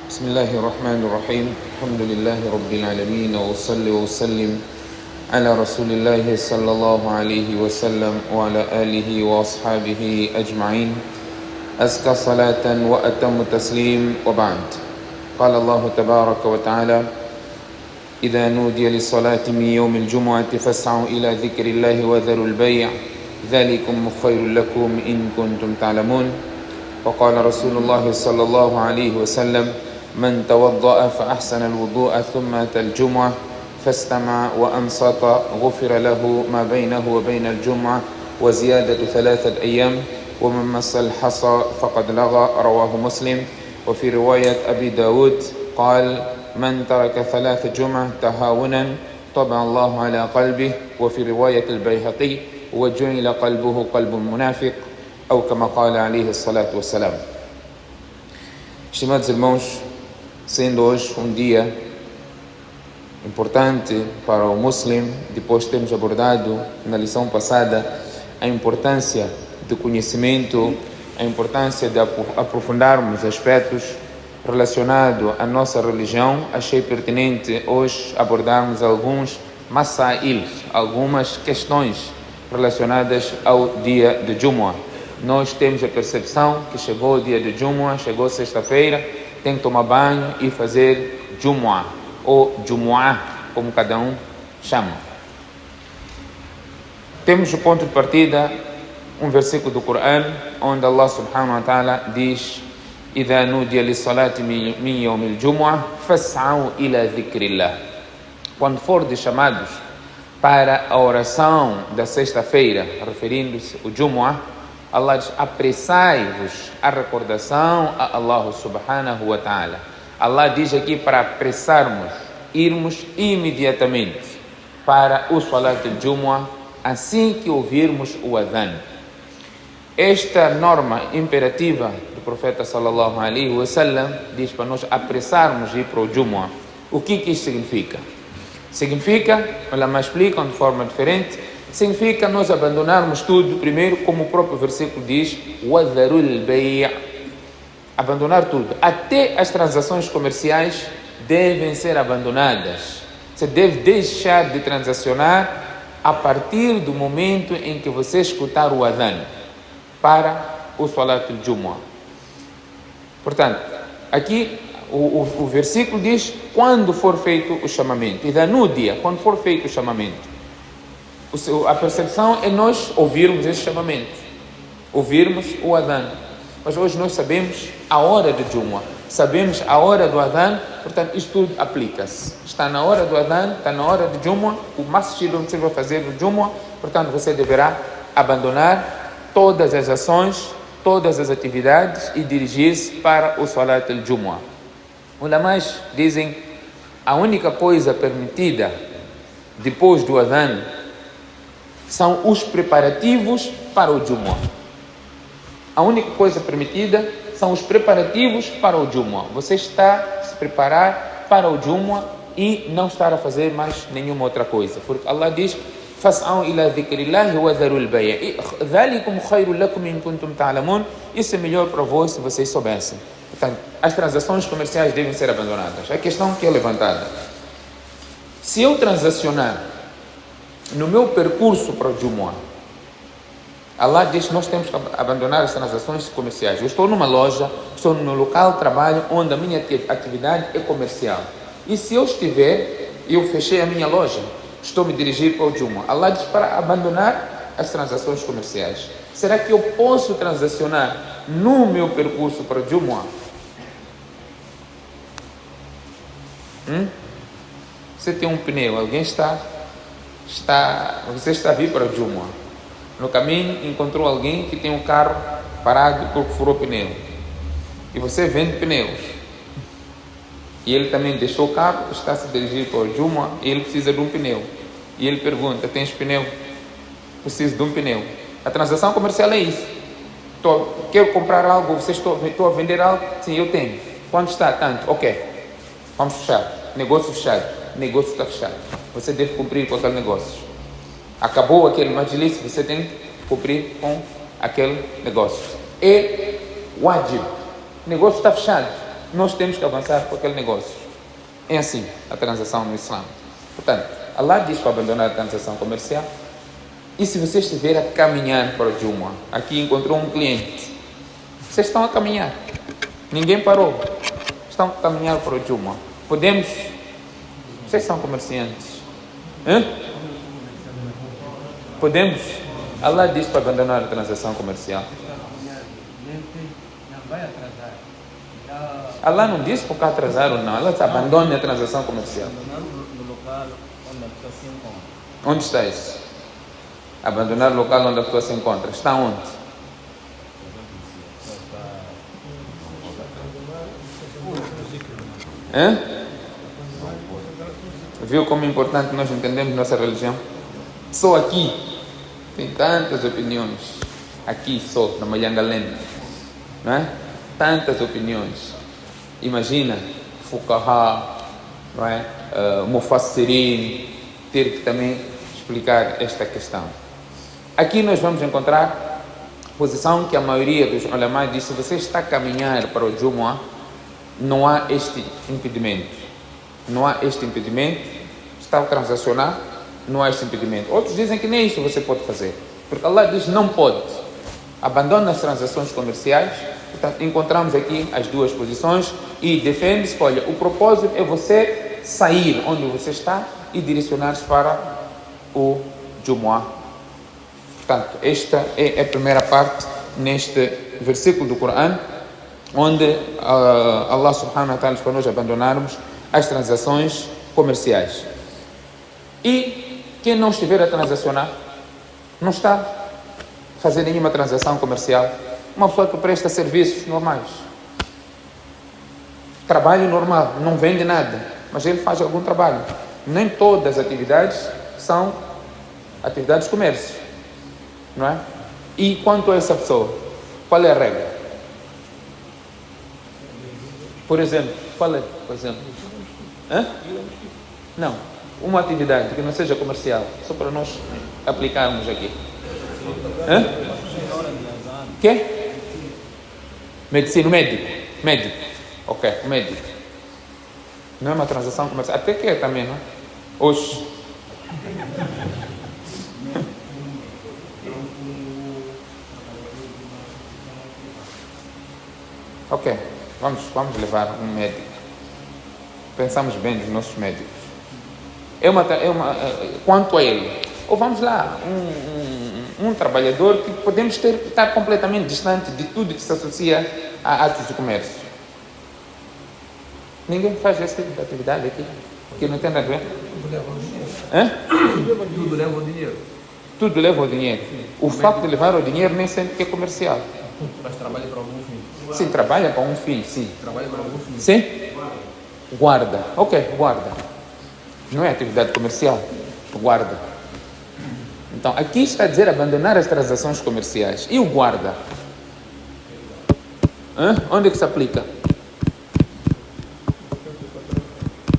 بسم الله الرحمن الرحيم الحمد لله رب العالمين وأصلي وأسلم على رسول الله صلى الله عليه وسلم وعلى آله وأصحابه أجمعين أزكى صلاة وأتم تسليم وبعد. قال الله تبارك وتعالى: إذا نودي للصلاة من يوم الجمعة فاسعوا إلى ذكر الله وذروا البيع ذلكم خير لكم إن كنتم تعلمون. وقال رسول الله صلى الله عليه وسلم: من توضأ فأحسن الوضوء ثم أتى الجمعة فاستمع وأنصت غفر له ما بينه وبين الجمعة وزيادة 3 أيام ومن مس الحصى فقد لغى. رواه مسلم. وفي رواية أبي داود قال: من ترك 3 جمع تهاونا طبع الله على قلبه. وفي رواية البيهقي: وجعل قلبه قلب منافق، أو كما قال عليه الصلاة والسلام. Estimados irmãos, sendo hoje dia importante para o muslim, depois de termos abordado na lição passada a importância do conhecimento, a importância de aprofundarmos aspectos relacionados à nossa religião, achei pertinente hoje abordarmos alguns masail, algumas questões relacionadas ao dia de Jumu'ah. Nós temos a percepção que chegou o dia de Jumu'ah, chegou sexta-feira, tem que tomar banho e fazer Jumu'ah, ou Jumu'ah, como cada um chama. Temos o ponto de partida, um versículo do Corão, onde Allah subhanahu wa ta'ala diz: إِذَا نُودِيَ لِلصَّلَاةِ مِنْ يَوْمِ الْجُمُعَةِ فَاسْعَوْا إِلَى ذِكْرِ اللَّهِ. Quando fordes chamados para a oração da sexta-feira, referindo-se ao Jumu'ah, Allah diz: apressai-vos a recordação a Allah subhanahu wa ta'ala. Allah diz aqui para apressarmos, irmos imediatamente para o Salat al-Jumu'ah assim que ouvirmos o adhan. Esta norma imperativa do profeta sallallahu alaihi wasallam diz para nós apressarmos ir para o Jumu'ah. O que isso significa? Significa, ulama explicam de forma diferente, significa nós abandonarmos tudo, primeiro, como o próprio versículo diz, وَذَرُوا الْبَيْعَ, abandonar tudo. Até as transações comerciais devem ser abandonadas. Você deve deixar de transacionar a partir do momento em que você escutar o adhan para o Salat al-Jumu'ah. Portanto, aqui o versículo diz quando for feito o chamamento. E no dia, quando for feito o chamamento. A percepção é nós ouvirmos esse chamamento, ouvirmos o adhan. Mas hoje nós sabemos a hora do Jumu'ah, sabemos a hora do adhan, portanto isto tudo aplica-se. Está na hora do adhan, está na hora do Jumu'ah, o masjid onde você vai fazer o Jumu'ah, portanto você deverá abandonar todas as ações, todas as atividades e dirigir-se para o Salat al-Jumu'ah. Ulamás dizem a única coisa permitida depois do adhan são os preparativos para o Jumu'ah. A única coisa permitida são os preparativos para o Jumu'ah. Você está a se preparar para o Jumu'ah e não estar a fazer mais nenhuma outra coisa. Porque Allah diz: فَاسْعَوْا إِلَى ذِكْرِ اللَّهِ وَذَرُوا الْبَيْعَ ذَلِكُمْ خَيْرٌ لَكُمْ إِن كُنتُمْ تَعْلَمُونَ. Isso é melhor para vós se vocês soubessem. Portanto, as transações comerciais devem ser abandonadas. A questão que é levantada: se eu transacionar no meu percurso para o Jumu'ah, Allah diz que nós temos que abandonar as transações comerciais. Eu estou numa loja, estou no local de trabalho onde a minha atividade é comercial. E se eu fechei a minha loja, estou me dirigindo para o Jumu'ah, Allah diz para abandonar as transações comerciais. Será que eu posso transacionar no meu percurso para o Jumu'ah? Você tem um pneu, você está a vir para o Jumu'ah. No caminho encontrou alguém que tem um carro parado porque furou pneu. E você vende pneus. E ele também deixou o carro, está a se dirigir para o Jumu'ah e ele precisa de um pneu. E ele pergunta: tens pneu? Preciso de um pneu. A transação comercial é isso. Quero comprar algo, estou a vender algo? Sim, eu tenho. Quanto está? Tanto. Ok. Vamos fechar. Negócio fechado. Negócio está fechado. Você deve cumprir com aquele negócio. Acabou aquele majlis, você tem que cumprir com aquele negócio. É wajib. O negócio está fechado. nós temos que avançar com aquele negócio. É assim a transação no Islã. Portanto, Allah diz para abandonar a transação comercial. E se você estiver a caminhar para o Jumu'ah, aqui encontrou um cliente, vocês estão a caminhar, ninguém parou, estão a caminhar para o Jumu'ah, podemos, vocês são comerciantes, podemos, Allah diz para abandonar a transação comercial. Allah não diz porque atrasaram, não, Allah abandona a transação comercial. Onde está isso? Abandonar o local onde a pessoa se encontra. Está onde? Viu como é importante nós entendemos nossa religião? Só aqui tem tantas opiniões. Aqui só, na Malhangalene. Não é? Tantas opiniões. Imagina, Fuqaha, não é? Mufassirin, ter que também explicar esta questão. Aqui nós vamos encontrar posição que a maioria dos ulama diz: se você está a caminhar para o Jumu'ah, não há este impedimento. Não há este impedimento. Está a transacionar, não há este impedimento. Outros dizem que nem isso você pode fazer. Porque Allah diz: não pode. Abandona as transações comerciais. Portanto, encontramos aqui as duas posições e defende-se: olha, o propósito é você sair onde você está e direcionar-se para o Jumu'ah. Portanto, esta é a primeira parte neste versículo do Corão, onde Allah subhanahu wa ta'ala diz para nós abandonarmos as transações comerciais. E quem não estiver a transacionar, não está a fazer nenhuma transação comercial, uma pessoa que presta serviços normais, trabalho normal, não vende nada, mas ele faz algum trabalho. Nem todas as atividades são atividades de comércio, não é? E quanto a essa pessoa, qual é a regra? Por exemplo, qual é? Por exemplo? Não, uma atividade que não seja comercial, só para nós aplicarmos aqui. Quê? Medicina, médico. Ok, médico. Não é uma transação comercial, até que é também, não é? Hoje. Ok, vamos levar um médico. Pensamos bem dos nossos médicos. Quanto a ele, ou vamos lá, um trabalhador que podemos estar completamente distante de tudo que se associa a atos de comércio. Ninguém faz essa atividade aqui, que não tem nada a ver. Tudo leva o dinheiro. Tudo leva o dinheiro. O facto de levar o dinheiro nem sempre que é comercial. Mas trabalha para algum fim. Sim, trabalha para um fim, sim. Trabalha para algum fim. Sim? Guarda. Ok, guarda. Não é atividade comercial. Guarda. Então, aqui está a dizer abandonar as transações comerciais. E o guarda? Onde é que se aplica?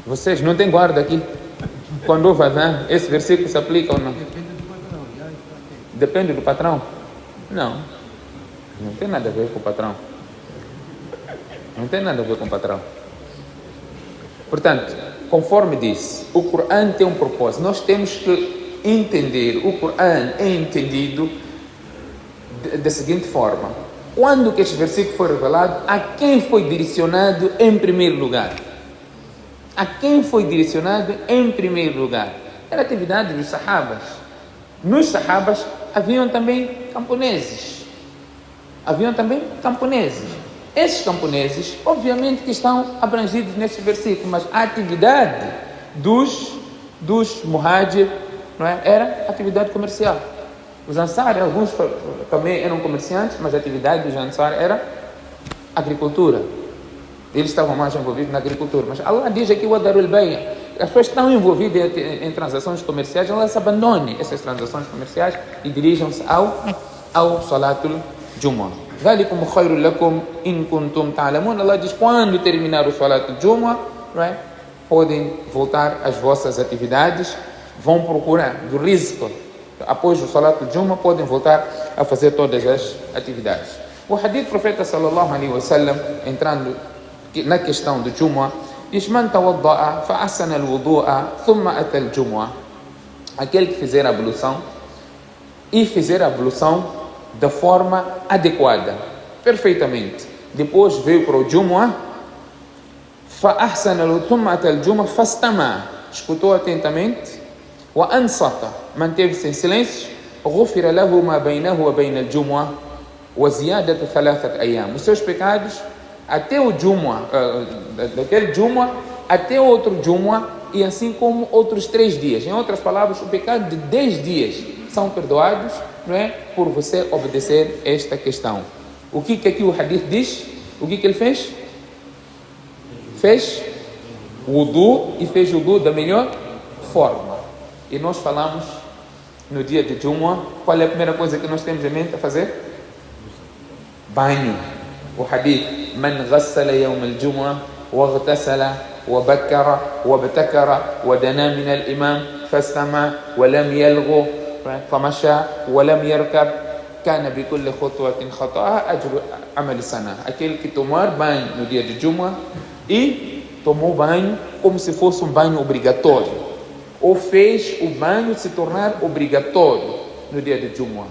Vocês não têm guarda aqui? Quando houve adã, esse versículo se aplica ou não? Depende do patrão? Não. Não tem nada a ver com o patrão. Não tem nada a ver com o patrão. Portanto, conforme disse, o Corão tem um propósito. Nós temos que entender. O Corão é entendido da seguinte forma: quando que este versículo foi revelado, a quem foi direcionado em primeiro lugar? A quem foi direcionado em primeiro lugar? Era a atividade dos sahabas. Nos sahabas haviam também camponeses. Esses camponeses, obviamente que estão abrangidos neste versículo, mas a atividade dos muhajir, não é? Era atividade comercial. Os ansar, alguns também eram comerciantes, mas a atividade dos ansar era agricultura. Eles estavam mais envolvidos na agricultura. Mas Allah diz aqui: o darul bay'. As pessoas estão envolvidas em transações comerciais, elas abandonem essas transações comerciais e dirijam-se ao salatul Jumu'ah. ذَلِكُمْ خَيْرٌ لَكُمْ إِن كُنْتُمْ تَعْلَمُونَ. Allah diz: quando terminar o salatul Jumu'ah, right, podem voltar às vossas atividades, vão procurar do rizq. Após o salatul Jumu'ah, podem voltar a fazer todas as atividades. O hadith do profeta sallallahu alaihi wasallam, entrando na questão do Jumu'ah, diz: Man tawadda'a fa ahsana al-wudu'a thumma ata al-Jumu'ah. Aquele que fizer a ablução e fizer a ablução da forma adequada, perfeitamente. Depois veio para o Jumu'ah, fa ahsana thumma ata al-Jumu'ah fastama', escutou atentamente, wa ansata, manteve-se em silêncio, غفر له ما بينه وبين الجمعة وزيادة 3 أيام. Os seus pecados até o Jumu'ah, daquele Jumu'ah até outro Jumu'ah, e assim como outros 3 dias. Em outras palavras, o pecado de 10 dias são perdoados, não é? Por você obedecer esta questão. O que aqui o hadith diz? O que ele fez? Fez wudu, e fez wudu da melhor forma. E nós falamos no dia de Jumu'ah, qual é a primeira coisa que nós temos em mente a fazer? Banho. O hadith: Man ghassala yawm al-Jumu'ah wa ghtasala wa bakkara wa batakara wa dana min al-imam fastama wa lam yalghu famasha wa lam yarkab kana bi kulli khutwatin khata'a ajru amal sana. Aquele que tomar banho no dia de Jumu'ah e tomou banho como se fosse um banho obrigatório, ou fez o banho se tornar obrigatório no dia de Jumu'ah,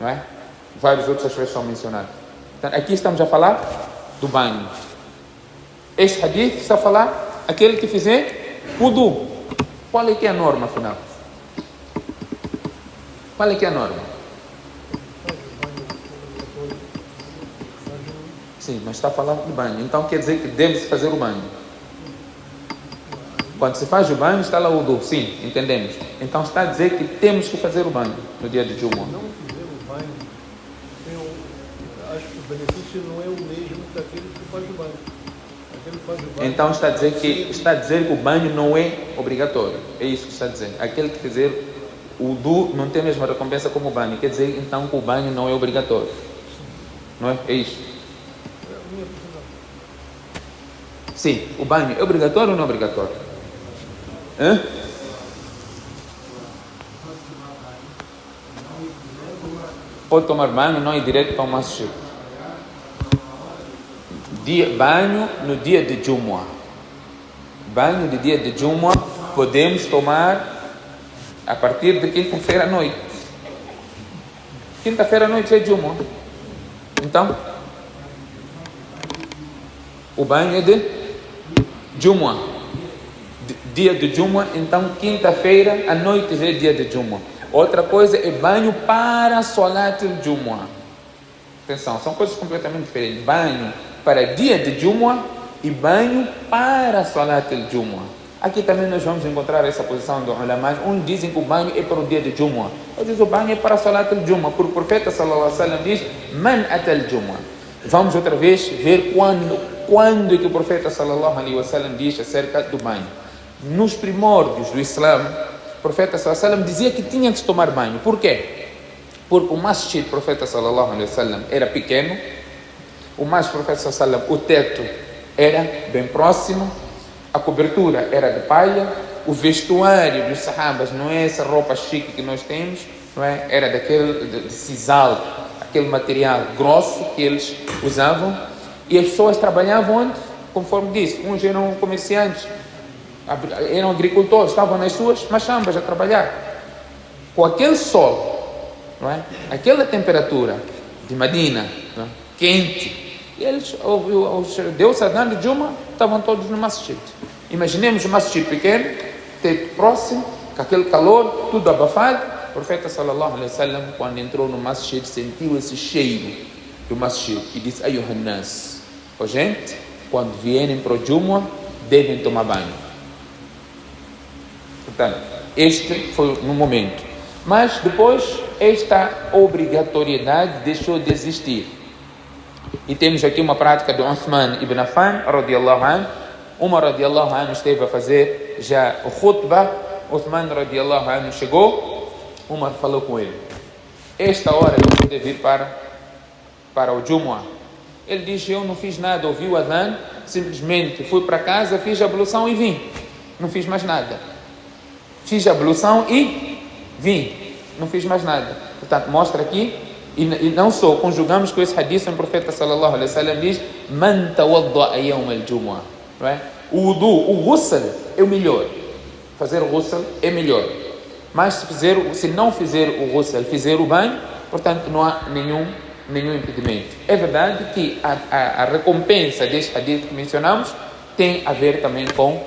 não é? Vários outros aspectos são mencionados. Então, aqui estamos a falar do banho. Este hadith está a falar aquele que fizer wudu. Qual é que é a norma, afinal? Qual é que é a norma? Sim, mas está a falar do banho. Então quer dizer que deve-se fazer o banho. Quando se faz o banho, está lá o wudu. Sim, entendemos. Então está a dizer que temos que fazer o banho no dia de Jumu'ah. Não fizer o banho, acho que o benefício não é o mesmo daquele que faz o banho. Aquele que faz o banho. Então está a dizer que o banho não é obrigatório. É isso que está a dizer. Aquele que fizer o wudu não tem a mesma recompensa como o banho. Quer dizer então que o banho não é obrigatório. Não é? É isso. É a minha opinião. Sim, o banho é obrigatório ou não é obrigatório? Hã? Pode tomar banho, não ir direto para o masjid. Banho no dia de Jumu'ah. Banho de dia de Jumu'ah podemos tomar a partir de quinta-feira à noite. Quinta-feira à noite é Jumu'ah. Então, o banho é de Jumu'ah. Dia de Jumu'ah, então quinta-feira à noite já é dia de Jumu'ah. Outra coisa é banho para Salat al-Jumu'ah. Atenção, são coisas completamente diferentes. Banho para dia de Jumu'ah e banho para Salat al-Jumu'ah. Aqui também nós vamos encontrar essa posição do ulama. Uns dizem que o banho é para o dia de Jumu'ah. Outros dizem que o banho é para Salat al-Jumu'ah. Porque o profeta sallallahu alaihi wasallam diz: Man ata al-Jumu'ah. Vamos outra vez ver quando é que o profeta sallallahu alaihi wasallam diz acerca do banho. Nos primórdios do Islã, o profeta sallallahu alaihi wasallam dizia que tinha que tomar banho. Por quê? Porque o masjid do profeta sallallahu alaihi wasallam era pequeno, o masjid do profeta sallallahu alaihi wasallam, o teto era bem próximo, a cobertura era de palha, o vestuário dos sahabas não é essa roupa chique que nós temos, não é? Era daquele de sisal, aquele material grosso que eles usavam, e as pessoas trabalhavam onde? Conforme disse, uns eram comerciantes, eram agricultores, estavam nas suas machambas a trabalhar com aquele sol, não é? Aquela temperatura de Medina, não é? Quente, e eles, os Deus Adão de Jumu'ah, estavam todos no masjid. Imaginemos um masjid pequeno, teto próximo, com aquele calor, tudo abafado. O profeta sallallahu alaihi wasallam, quando entrou no masjid, sentiu esse cheiro do masjid e disse: Ayuhan nas, gente, quando vierem para o Jumu'ah, devem tomar banho. Portanto, este foi no momento. Mas depois, esta obrigatoriedade deixou de existir. E temos aqui uma prática de Uthman ibn Affan, radiallahu anhu. Umar, radiallahu anhu, esteve a fazer já o khutbah. Uthman, radiallahu anhu, chegou. Umar falou com ele: esta hora que você deve vir para o Jumu'ah. Ele disse: eu não fiz nada, ouvi o adhan, simplesmente fui para casa, fiz a ablução e vim. Não fiz mais nada. Fiz a ablução e vim. Não fiz mais nada. Portanto, mostra aqui E não só, conjugamos com esse hadith, o profeta sallallahu alaihi wasallam diz: Man tawadda'a yawm al-jumu'ah. O wudu, o ghusl é o melhor. Fazer o ghusl é melhor. Mas se não fizer o ghusl, fizer o banho, portanto não há nenhum impedimento. É verdade que a recompensa deste hadith que mencionamos tem a ver também com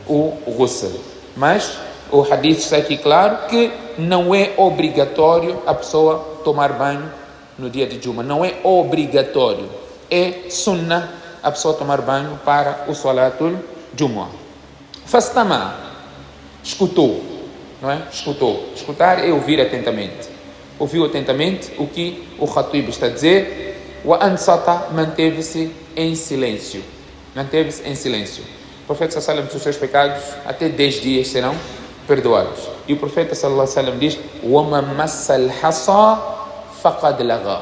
o ghusl. Mas o hadith está aqui claro que não é obrigatório a pessoa tomar banho no dia de Juma. Não é obrigatório. É sunnah a pessoa tomar banho para o Salatul Jumu'ah. Fastama. Escutou. Não é? Escutou. Escutar é ouvir atentamente. Ouviu atentamente o que o Khatib está a dizer. Wa ansata, manteve-se em silêncio. Manteve-se em silêncio. O profeta sallallahu alaihi wasallam, os seus pecados até 10 dias serão perdoados. E o profeta sallallahu alaihi wasallam diz: wa man massal hasa faqad lagha.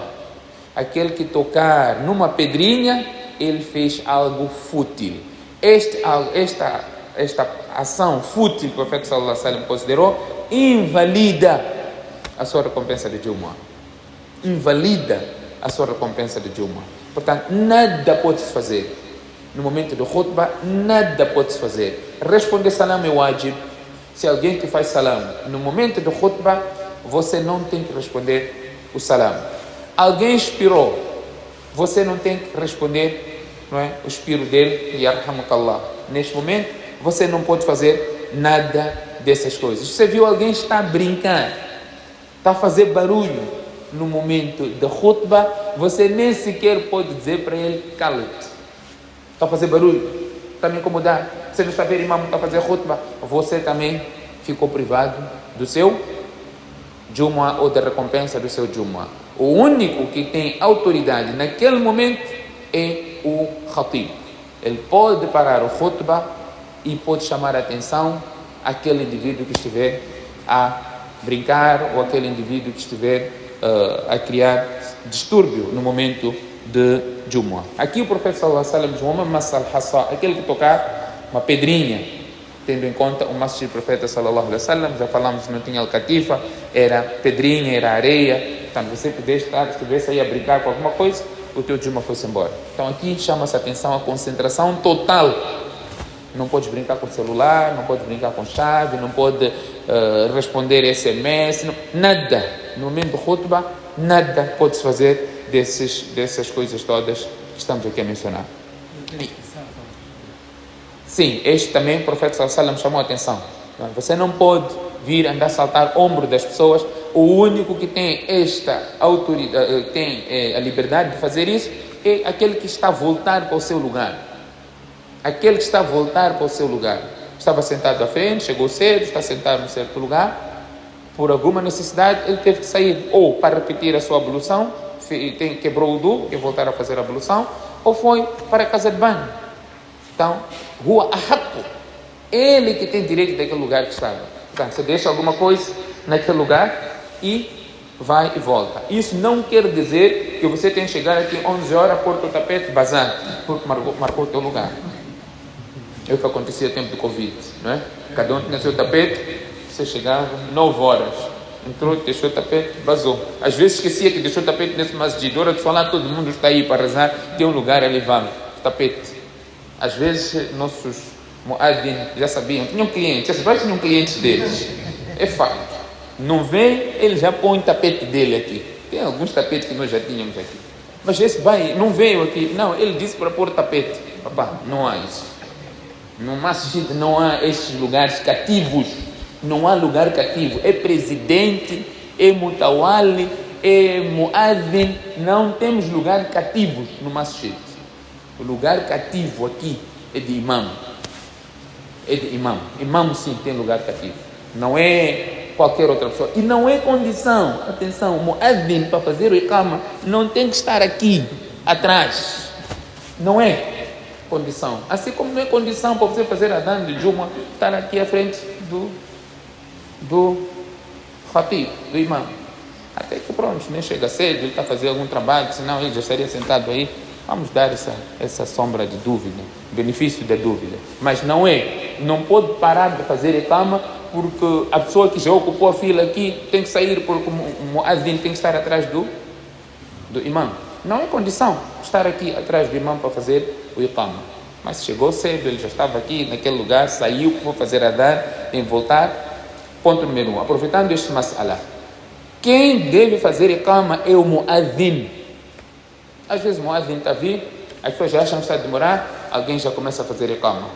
Aquele que tocar numa pedrinha, ele fez algo fútil. Esta ação fútil que o profeta sallallahu alaihi wasallam considerou invalida a sua recompensa de Jumu'ah. Invalida a sua recompensa de Jumu'ah. Portanto, nada pode-se fazer. No momento do khutbah, nada pode-se fazer. Responder salam é wajib. Se alguém te faz salam no momento do khutbah, você não tem que responder o salam. Alguém expirou, você não tem que responder, não é, o expiro dele, yarhamukallah. Neste momento, você não pode fazer nada dessas coisas. Você viu alguém está a brincar, está a fazer barulho no momento da khutbah, você nem sequer pode dizer para ele: cala-te. Está a fazer barulho, está a me incomodar. Você não está a ver, imam, está a fazer khutbah. Você também ficou privado do seu Jumu'ah ou da recompensa do seu Jumu'ah. O único que tem autoridade naquele momento é o Khatib. Ele pode parar o khutbah e pode chamar a atenção àquele indivíduo que estiver a brincar ou aquele indivíduo que estiver a criar distúrbio no momento de Jumu'ah. Aqui o profeta sallallahu alaihi wasallam diz: aquele que tocar uma pedrinha, tendo em conta o masjid do profeta sallallahu alaihi wasallam, já falamos, não tinha al-katifa, era pedrinha, era areia. Então você estivesse aí a brincar com alguma coisa, o teu Jumu'ah foi-se embora. Então aqui chama-se a atenção a concentração total. Não pode brincar com o celular, não pode brincar com chave, não pode responder SMS, nada. No momento do khutbah, nada pode-se fazer dessas coisas todas que estamos aqui a mencionar. Sim, este também o profeta sallallahu alaihi wasallam chamou a atenção. Você não pode vir andar a saltar o ombro das pessoas. O único que tem esta autoridade, tem a liberdade de fazer isso, é aquele que está a voltar para o seu lugar. Aquele que está a voltar para o seu lugar. Estava sentado à frente, chegou cedo, está sentado em certo lugar. Por alguma necessidade, ele teve que sair. Ou para repetir a sua ablução, quebrou o wudu e voltar a fazer a ablução, ou foi para a casa de banho. Então, rua ahaqu, ele que tem direito daquele lugar que estava. Portanto, você deixa alguma coisa naquele lugar e vai e volta. Isso não quer dizer que você tem que chegar aqui 11 horas, pôr o tapete, bazar, porque marcou o teu lugar. É o que acontecia no tempo do Covid, não é? Cada um tinha seu tapete, você chegava 9 horas, entrou, deixou o tapete, vazou. Às vezes esquecia que deixou o tapete nesse masjid. Hora de falar, todo mundo está aí para rezar, tem um lugar ali, vamos, tapete. Às vezes nossos muadhin já sabiam, tinham clientes, esses pais tinham clientes deles, é fato. Não vem, ele já põe o tapete dele aqui. Tem alguns tapetes que nós já tínhamos aqui. Mas esse vai, não veio aqui. Não, ele disse para pôr tapete. Papá, não há isso. No masjid não há esses lugares cativos. Não há lugar cativo. É presidente, é mutawali, é muadhin. Não temos lugar cativos no masjid. O lugar cativo aqui é de imam. É de imam. Imam sim tem lugar cativo. Não é qualquer outra pessoa. E não é condição, atenção, o muadhin para fazer o iqama não tem que estar aqui atrás. Não é condição. Assim como não é condição para você fazer a adhan de Jumu'ah estar aqui à frente do khatib, do imam. Até que pronto, nem chega cedo, ele está fazendo algum trabalho, senão ele já estaria sentado aí. Vamos dar essa sombra de dúvida, benefício da dúvida. Mas não pode parar de fazer iqama porque a pessoa que já ocupou a fila aqui tem que sair porque o muadhin tem que estar atrás do do imã. Não é condição estar aqui atrás do imã para fazer o iqama. Mas chegou cedo, ele já estava aqui naquele lugar, saiu, vou fazer adhan, tem que voltar. Ponto número 1. Aproveitando este mas'ala. Quem deve fazer iqama é o muadhin. Às vezes o muadhin está a vir, as pessoas já acham que está a demorar, alguém já começa a fazer iqama.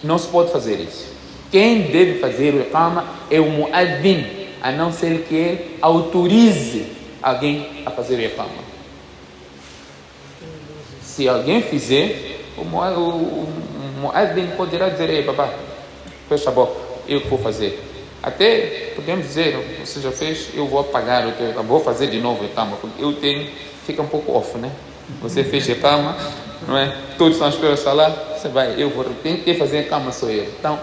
Não se pode fazer isso. Quem deve fazer o iqama é o muadhin, a não ser que ele autorize alguém a fazer o iqama. Se alguém fizer, o muadhin poderá dizer: ei, babá, fecha a boca, eu vou fazer. Até podemos dizer: você já fez, eu vou apagar, eu vou fazer de novo a iqama, porque eu tenho, fica um pouco off, né? Você fez a iqama, não é? Todos estão à espera de falar, você vai, eu vou, tem que fazer a iqama, sou eu. Então,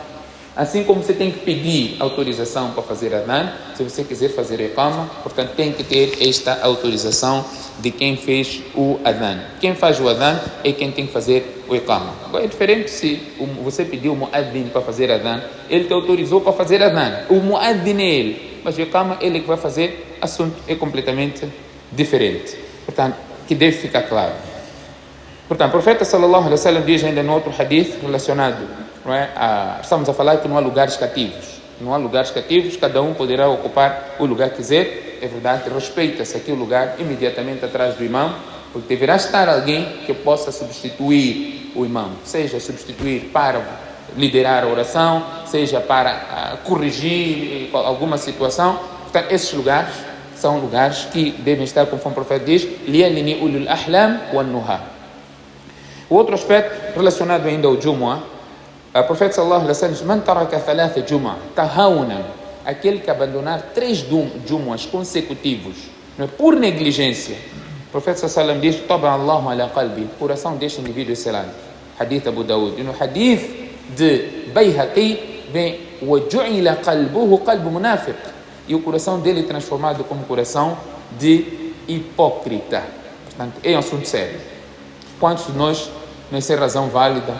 assim como você tem que pedir autorização para fazer adhan, se você quiser fazer a iqama, portanto tem que ter esta autorização de quem fez o adhan. Quem faz o adhan é quem tem que fazer o iqama. Agora é diferente se você pediu o muadhin para fazer adhan, ele te autorizou para fazer adhan. O muadhin é ele, mas o iqama ele que vai fazer, assunto é completamente diferente. Portanto, que deve ficar claro. Portanto, o profeta sallallahu alaihi wasallam diz ainda no outro hadith relacionado, não é? Estamos a falar que não há lugares cativos. Não há lugares cativos, cada um poderá ocupar o lugar que quiser. É verdade, respeita-se aqui o lugar imediatamente atrás do imã, porque deverá estar alguém que possa substituir o imã, seja substituir para liderar a oração, seja para corrigir alguma situação. Portanto, esses lugares são lugares que devem estar, conforme o profeta diz, لِيَلِنِ أُولُو الْأَحْلَامِ وَالنُّهَى. O outro aspecto relacionado ainda ao Jumu'ah, o profeta sallallahu alaihi wasallam diz: "Man taraka thalatha Jumu'ah tahawunan", aquele que abandonar 3 Jumu'ahs consecutivos, não é, por negligência. O profeta sallallahu alaihi wasallam diz: "Taba Allahu ala qalbi", o coração deste indivíduo é selado. Hadith Abu Daud. E no hadith de Bayhaqi vem: "Wa-ju'ila qalbuhu qalbu munafiq", e o coração dele é transformado como coração de hipócrita. Portanto, é um assunto sério. Quantos de nós, nessa razão válida,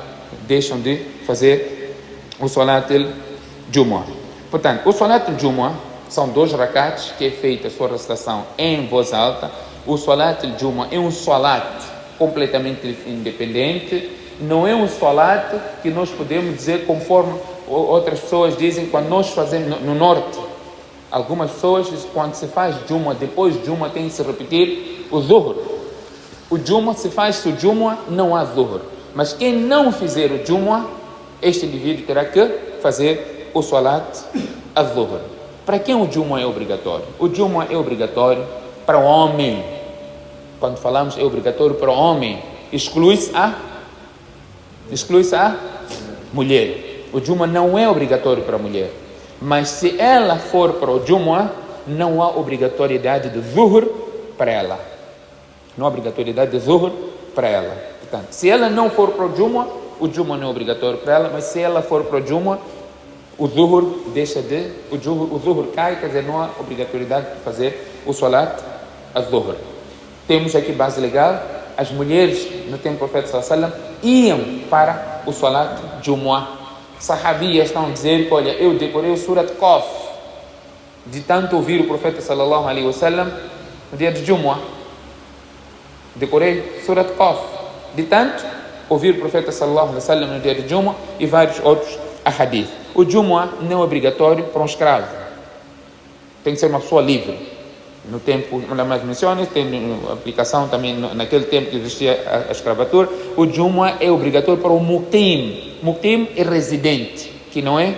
deixam de fazer o Salat al-Jumu'ah? Portanto, o Salat al-Jumu'ah são 2 rakats que é feita a sua recitação em voz alta. O Salat al-Jumu'ah é um Salat completamente independente. Não é um Salat que nós podemos dizer conforme outras pessoas dizem quando nós fazemos no norte. Algumas pessoas, quando se faz Jumu'ah, depois de Jumu'ah tem que se repetir o Zuhr. O Jumu'ah, se faz o Jumu'ah, não há Zuhr. Mas quem não fizer o Jumu'ah, este indivíduo terá que fazer o Salat al-Zuhr. Para quem o Jumu'ah é obrigatório? O Jumu'ah é obrigatório para o homem. Quando falamos é obrigatório para o homem, exclui-se a mulher. O Jumu'ah não é obrigatório para a mulher. Mas se ela for para o Jumu'ah, não há obrigatoriedade de Zuhr para ela. Não há obrigatoriedade de Zuhr para ela. Portanto, se ela não for para o Jumu'ah não é obrigatório para ela, mas se ela for para o Jumu'ah, o Zuhr o Zuhr cai, quer dizer, não há obrigatoriedade de fazer o Salat al-Zuhr. Temos aqui base legal: as mulheres no tempo do profeta sallallahu alaihi wasallam iam para o Salat Jumu'ah. Sahabias estão a dizer: olha, eu decorei o Surat Qaf de tanto ouvir o profeta sallallahu alaihi wasallam no dia de Jumu'ah. Decorei Surat Qaf de tanto ouvir o profeta sallallahu alaihi wasallam no dia de Jumu'ah, e vários outros ahadith. O Jumu'ah não é obrigatório para um escravo, tem que ser uma pessoa livre. No tempo, não mais menciona, tem aplicação também naquele tempo que existia a escravatura. O Jumu'ah é obrigatório para o muqim. Muqim é residente, que não é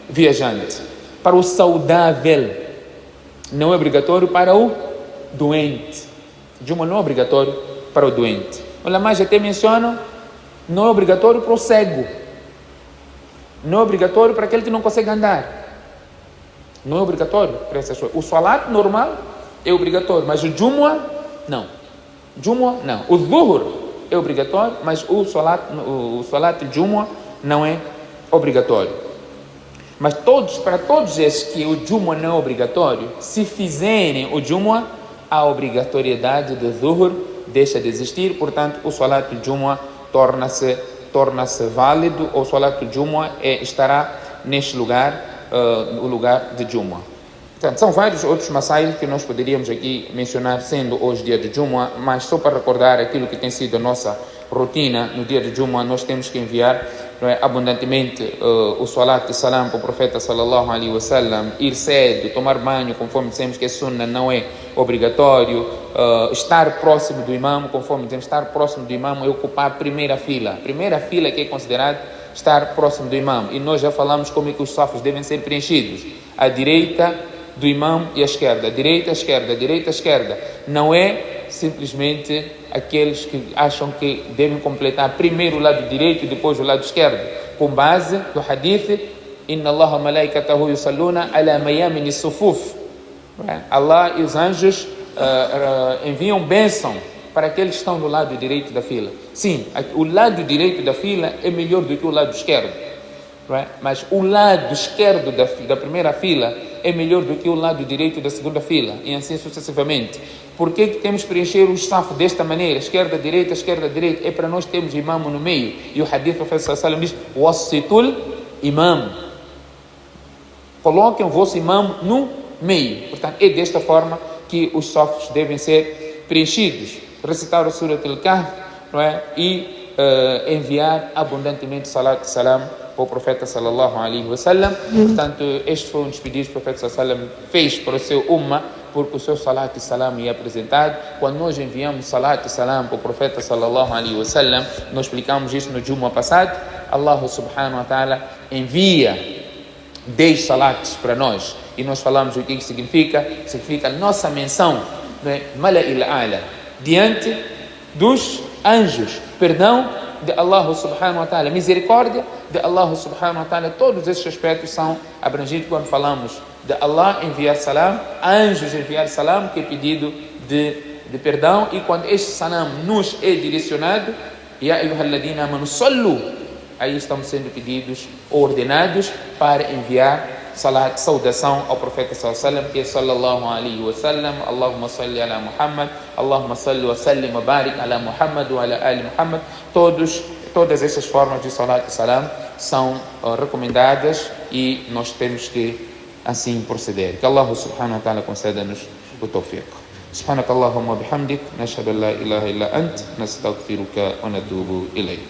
viajante. Para o saudável, não é obrigatório para o doente. Jumu'ah não é obrigatório para o doente. Olha, mais até mencionam, não é obrigatório para o cego. Não é obrigatório para aquele que não consegue andar. Não é obrigatório para essas pessoas. O Salat normal é obrigatório, mas o Jumu'ah não. Jumu'ah não. O Zuhr é obrigatório, mas o Salat Jumu'ah não é obrigatório. Mas para todos esses que o Jumu'ah não é obrigatório, se fizerem o Jumu'ah, a obrigatoriedade do Zuhr deixa de existir. Portanto, o Salat Jumu'ah torna-se válido. O Salat Jumu'ah estará neste lugar, o lugar de Jumu'ah. Portanto, são vários outros masail que nós poderíamos aqui mencionar, sendo hoje dia de Jumu'ah, mas só para recordar aquilo que tem sido a nossa rotina no dia de Jumu'ah, nós temos que enviar, não é, abundantemente o salat e salam para o profeta sallallahu alaihi wasallam, ir cedo, tomar banho, conforme dissemos que a sunna não é obrigatório, estar próximo do imam, conforme dizemos, estar próximo do imam é ocupar a primeira fila que é considerado estar próximo do imam, e nós já falamos como é que os safos devem ser preenchidos, à direita do imam e à esquerda, direita, esquerda, direita, esquerda. Não é simplesmente aqueles que acham que devem completar primeiro o lado direito e depois o lado esquerdo, com base do hadith Inna Allaha malaikatahu yusalluna ala mayamin sufuf. Allah e os anjos enviam bênção para aqueles que estão do lado direito da fila. Sim, o lado direito da fila é melhor do que o lado esquerdo. Mas o lado esquerdo da primeira fila é melhor do que o lado direito da segunda fila, e assim sucessivamente. Por que temos que preencher o safo desta maneira? Esquerda, direita, é para nós termos imam no meio. E o hadith do profeta sallallahu alaihi wasallam diz: "Wassitul imam", coloquem o vosso imam no meio. Portanto, é desta forma que os safos devem ser preenchidos. Recitar o Surat al-Kahf, não é? E enviar abundantemente salat e salam para o profeta sallallahu alaihi wasallam. Portanto, este foi um dos pedidos que o profeta sallallahu alaihi wasallam fez para o seu ummah, porque o seu salat e salam é apresentado. Quando nós enviamos salat e salam para o profeta sallallahu alaihi wasallam, nós explicamos isso no Jumu'ah passado, Allah subhanahu wa ta'ala envia 10 salats para nós, e nós falamos o que significa. Significa nossa menção, né? Mala'il a'la, diante dos anjos, perdão de Allah subhanahu wa ta'ala, misericórdia de Allah subhanahu wa ta'ala. Todos esses aspectos são abrangidos quando falamos de Allah enviar salam, anjos enviar salam, que é pedido de perdão, e quando este salam nos é direcionado, ya ayyuhalladhina amanu sallu, aí estamos sendo pedidos, ordenados para enviar salat, saudação ao profeta sallallahu alaihi wasallam, que é sallallahu alaihi wasallam, Allahumma salli ala Muhammad, Allahumma salli wa sallim wa barik ala Muhammad wa ala ali Muhammad. Todas essas formas de salat e salam são recomendadas, e nós temos que assim proceder. Que Allah subhanahu wa ta'ala conceda-nos o tawfiq. Subhanakallahumma bihamdik, nashhadu an la ilaha illa ant, nastaghfiruka wa natubu ilayk.